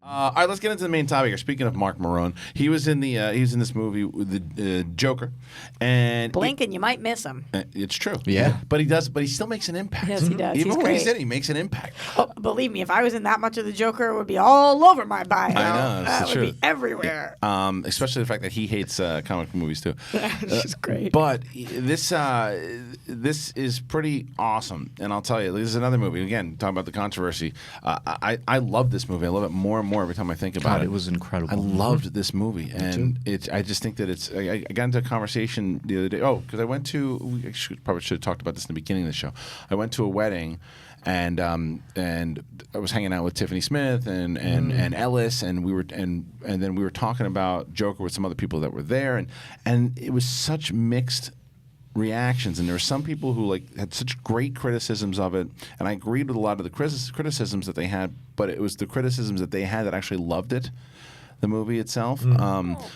All right, let's get into the main topic here. Speaking of Mark Maron, he was in this movie with the Joker, and Blink and you might miss him. it's true. Yeah. but he still makes an impact. Yes, he does. Even He's when he's great. in, he makes an impact. Oh, believe me, if I was in that much of the Joker, it would be all over my bio. I know, it's that the would truth. be everywhere. Especially the fact that he hates comic movies too. She's great. But this is pretty awesome, and I'll tell you, this is another movie. Again, talking about the controversy. I love this movie. I love it more and more every time I think about God, it. it was incredible. I loved this movie, and I just think that it's. I got into a conversation the other day. Oh, because I went to. We probably should have talked about this in the beginning of the show. I went to a wedding. And I was hanging out with Tiffany Smith and Ellis, and then we were talking about Joker with some other people that were there, and it was such mixed reactions, and there were some people who had such great criticisms of it, and I agreed with a lot of the criticisms that they had, but it was the criticisms that they had that actually loved it. The movie itself.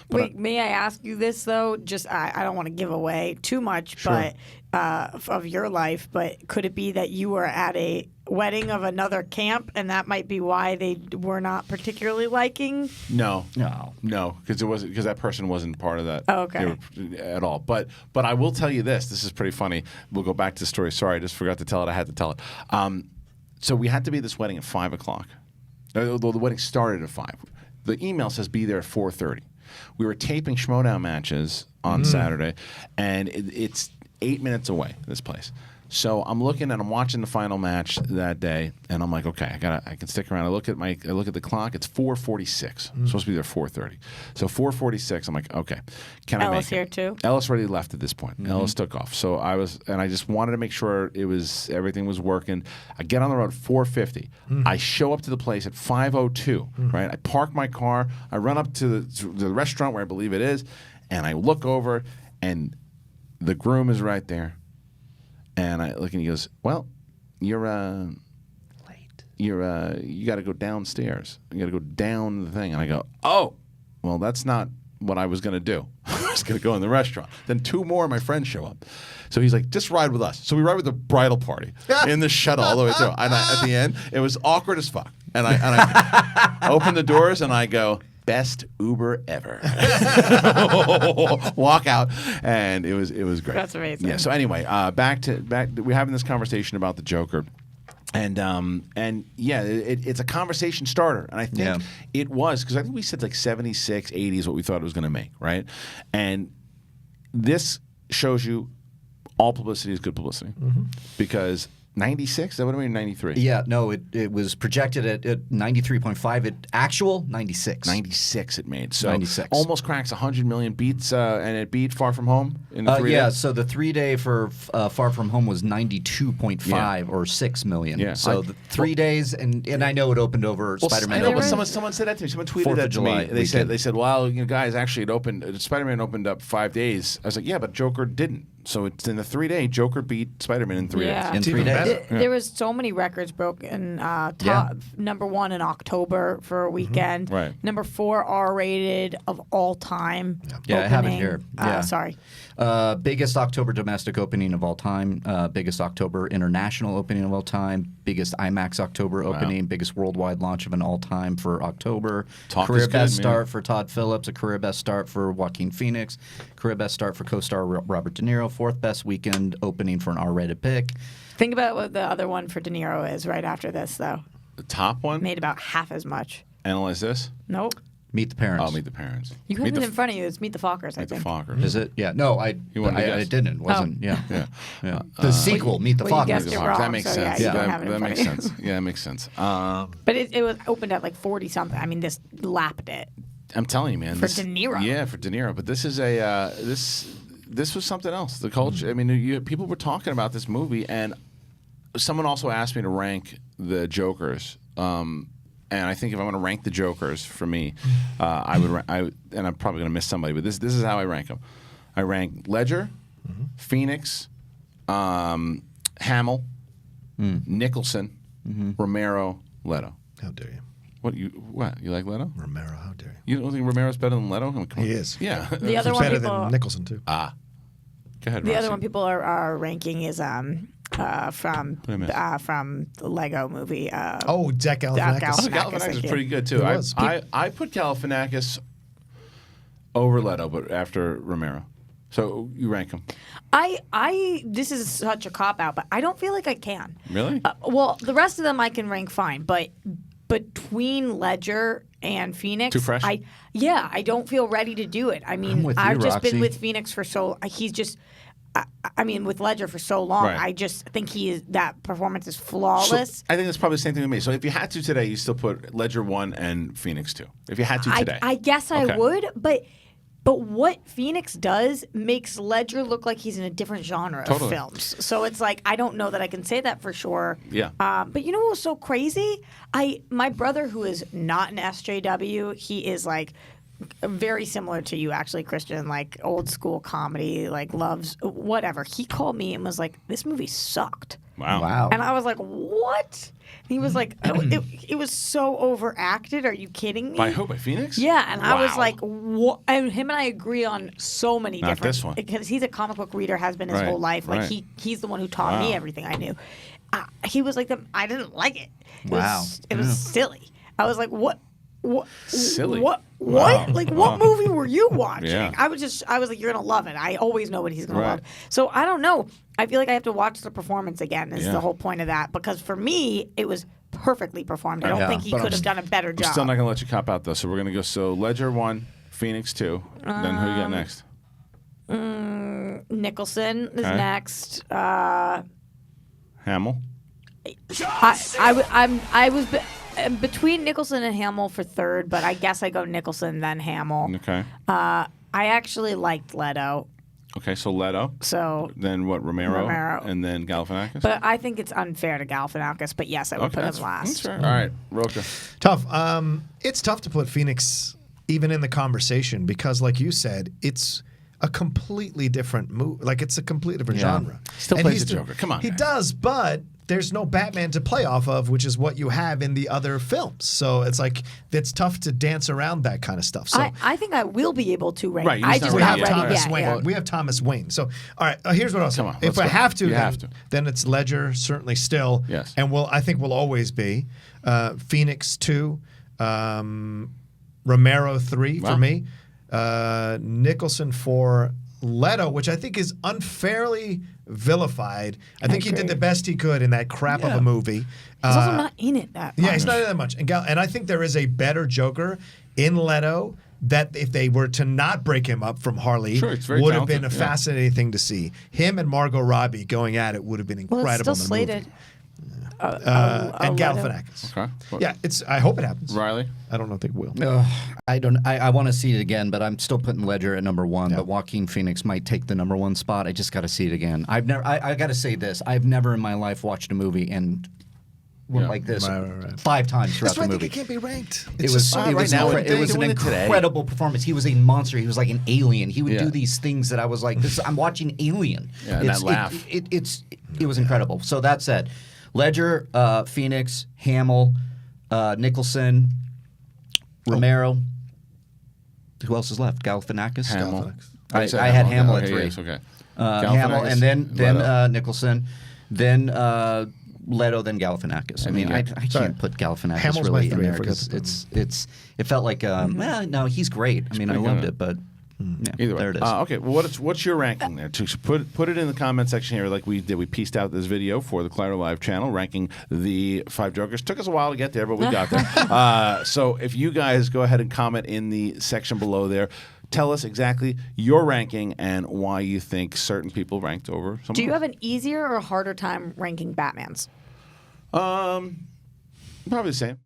Wait, may I ask you this though? Just I don't want to give away too much, but of your life. But could it be that you were at a wedding of another camp, and that might be why they were not particularly liking? No, because that person wasn't part of that. Oh, okay. At all. But I will tell you this. This is pretty funny. We'll go back to the story. Sorry, I just forgot to tell it. I had to tell it. So we had to be at this wedding at 5:00. Although the wedding started at 5. The email says be there at 4:30. We were taping Schmoedown matches on Saturday, and it's 8 minutes away, this place. So I'm looking and I'm watching the final match that day, and I'm like, okay, I can stick around. I look at the clock. It's 4:46. I'm supposed to be there at 4:30. So 4:46. I'm like, okay, can I make it? Ellis here too. Ellis already left at this point. Ellis took off. So I just wanted to make sure everything was working. I get on the road at 4:50. I show up to the place at 5:02. Right. I park my car. I run up to the restaurant where I believe it is, and I look over, and the groom is right there. And I look, and he goes, "Well, you're late. You got to go downstairs. You got to go down the thing." And I go, "Oh, well, that's not what I was going to do. I was going to go in the restaurant." Then 2 more of my friends show up. So he's like, "Just ride with us." So we ride with the bridal party in the shuttle all the way through. And at the end, it was awkward as fuck. And I open the doors and I go, "Best Uber ever." Walk out, and it was great. That's amazing. Yeah. So anyway, back. We're having this conversation about the Joker. And yeah, it's a conversation starter, and I think it was because I think we said like 76, 80 is what we thought it was going to make, right? And this shows you all publicity is good publicity because 96, is that what I mean? 93? Yeah, no, it was projected at 93.5. It actual 96. 96 it made. So 96. Almost cracks 100 million beats, and it beat Far From Home in the 3 yeah, days. so the 3 day for Far From Home was 92.5 or 6 million. Yeah. So the 3 days, and I know it opened over Spider-Man. I know, but opened someone said that to me. Someone tweeted 4th that of to July me. They weekend. said, well, guys, actually, it opened. Spider-Man opened up 5 days. I was like, yeah, but Joker didn't. So it's in the 3 day. Joker beat Spider-Man in 3 Yeah. days. in 3 days. There was so many records broken. Top number 1 in October for a weekend. Right. Number 4 R-rated of all time. Yeah, I have it opening. here. Yeah. Sorry. Biggest October domestic opening of all time. Biggest October international opening of all time. Biggest IMAX October opening. Biggest worldwide launch of an all-time for October. Talk career is good, best man. start for Todd Phillips. A career best start for Joaquin Phoenix. Career best start for co-star Robert De Niro. 4th best weekend opening for an R-rated pick. Think about what the other one for De Niro is right after this, though. The top one? Made about half as much. Analyze this. Nope. Meet the Parents. Oh, Meet the Parents. You have Meet it the in front of you. It's Meet the Fockers, I Meet the think. Fockers. Is it? Yeah. No, I wanted to guess. didn't. It wasn't. Yeah. Yeah. The sequel, Meet the well, you Fockers. guessed Meet the it Fockers. wrong, That makes so sense. yeah, you don't have it in that front makes of you. sense. Yeah, that makes senes. But it was opened at like 40-something. I mean, this lapped it. I'm telling you, man. For De Niro. Yeah, for De Niro. But this is a this was something else. The culture. I mean, people were talking about this movie, and someone also asked me to rank the Jokers. And I think if I'm going to rank the Jokers for me, I would. And I'm probably going to miss somebody, but this is how I rank them. I rank Ledger, Phoenix, Hamill, Nicholson, Romero, Leto. How dare you? What you like Leto? Romero, how dare you? You don't think Romero's better than Leto? I mean, come on. He is. Yeah. The other He's one better people, than Nicholson, too. Go ahead, the Rossi. other one people are ranking is from I miss? the Lego movie. Zach Zach Galifianakis. Galifianakis. Galifianakis thank is you. pretty good too. He was. I put Galifianakis over Leto, but after Romero. So you rank him. This is such a cop out, but I don't feel like I can. Really? Well, the rest of them I can rank fine, but between Ledger and Phoenix, Too fresh? I don't feel ready to do it. I mean, I'm with you, I've just Roxy. been with Phoenix for so he's just. I mean, with Ledger for so long, Right. I just think that performance is So flawless. I think that's probably the same thing with me. So if you had to today, you still put Ledger 1 and Phoenix 2. If you had to today. I guess I Okay. would, but what Phoenix does makes Ledger look like he's in a different genre Totally. of films. So it's like I don't know that I can say that for sure. Yeah. But you know what was so crazy? My brother, who is not an SJW, he is like very similar to you actually, Christian, like old school comedy, like loves whatever. He called me and was like, "This movie sucked." Wow. And I was like, "What?" And he was like, it was so overacted. Are you kidding me? By who? By Phoenix? Yeah, and I was Wow. like, "What?" And him and I agree on so many Not different. this one. Because he's a comic book reader, has been his Right, whole life. Like right. he's the one who taught me Wow. everything I knew. He was like, I didn't like it. Wow. It was silly. I was like, what? Silly. What? Wow. Like, Wow. what movie were you watching? Yeah. I was like, you're gonna love it. I always know what he's gonna Right. love. So I don't know. I feel like I have to watch the performance again. Is Yeah. the whole point of that? Because for me, it was perfectly performed. I don't Yeah. think he But could I'm have done a better I'm job. still not going to let you cop out, though. So we're going to go. So Ledger 1, Phoenix 2. Then who you got next? Nicholson is Okay. next. Hamill. I was between Nicholson and Hamill for third, but I guess I go Nicholson then Hamill. Okay. I actually liked Leto, Okay, so Leto. so Then what? Romero. Romero. And then Galifianakis? but I think it's unfair to Galifianakis. But yes, I would put him that's last. fair. All right, Rocha. Tough. It's tough to put Phoenix even in the conversation because, like you said, it's a completely different movie. Like it's a completely different Yeah. genre. Still And plays he's the Joker. Come on, He man. does, but there's no Batman to play off of, which is what you have in the other films. So it's like it's tough to dance around that kind of stuff. So I think I will be able to rank. Right, you're I just just not we ready have not yet. ready Thomas yet. Wayne. yeah. We have Thomas Wayne. So, all right, here's what I'll say. Come on, If let's I go. have to, You then, have to. then it's Ledger, certainly still. Yes. And I think will always be. Phoenix 2, Romero 3 Wow. for me, Nicholson 4, Leto, which I think is unfairly vilified. I think he did agree. the best he could in that crap of Yeah. a movie. He's also not in it that much. Yeah, he's not in that much. And I think there is a better Joker in Leto that if they were to not break him up from Harley, Sure, it's very would have been a talented, yeah. fascinating thing to see. Him and Margot Robbie going at it would have been Well, incredible. it's still in the slated. movie. And Leto. Galifianakis. Okay. What- Yeah, I hope it happens. Riley. I don't know if they will. I want to see it again, but I'm still putting Ledger at number one. But Joaquin Phoenix might take the number one spot. I just got to see it again. I got to say this. I've never in my life watched a movie and went Yeah. like this Right. 5 times throughout That's why I the think movie. it can't be ranked. It It's was just so it was, right now, incre- it was an doing it today. incredible performance. He was a monster. He was like an alien. He would Yeah. do these things that I was like, I'm watching Alien. Yeah, and that laugh. It was incredible. So that said, Ledger, Phoenix, Hamill, Nicholson, Romero. Who else is left? Galifianakis. Hamill. I, You said I had Hamill. Hamill at Okay, 3. yes, okay. Hamill, and then Leto. Nicholson, then Leto, then Galifianakis. I mean, I Sorry. can't put Galifianakis Hamill's my really in 3, I there forgot because to put it felt like well, no, he's great. I mean, I pretty loved good. it, but yeah, Either way. there it is. Okay, well, what's your ranking there? To put it in the comment section here, like we did. We pieced out this video for the Claro Live channel, ranking the 5 Jokers. Took us a while to get there, but we got there. So if you guys go ahead and comment in the section below there, tell us exactly your ranking and why you think certain people ranked over some. Do you have an easier or harder time ranking Batmans? Probably the same.